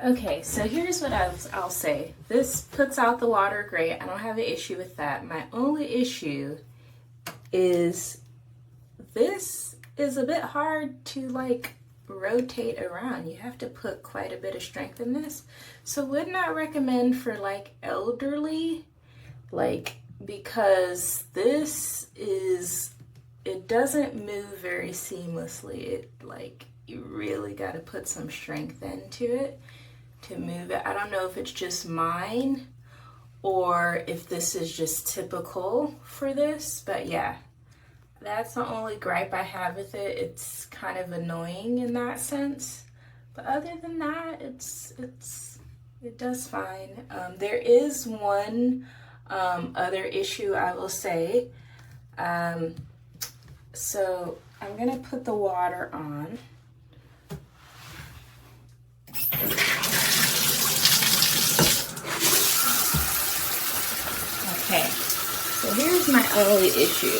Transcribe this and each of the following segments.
Okay, so here's what I'll say. This puts out the water great. I don't have an issue with that. My only issue is this is a bit hard to like rotate around. You have to put quite a bit of strength in this. So would not recommend for like elderly, like, because this is, it doesn't move very seamlessly. It like, you really got to put some strength into it to move it. I don't know if it's just mine or if this is just typical for this, but yeah, that's the only gripe I have with it. It's kind of annoying in that sense, but other than that, it does fine. There is one other issue I will say. So I'm gonna put the water on. Okay, so here's my only issue.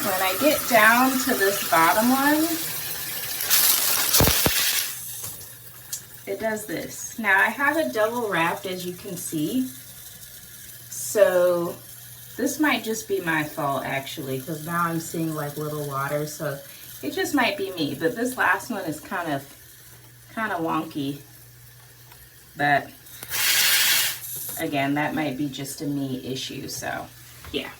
When I get down to this bottom one, it does this. Now I have it double wrapped, as you can see. So this might just be my fault actually, because now I'm seeing like little water, so it just might be me. But this last one is kind of wonky. But again, that might be just a me issue, so yeah.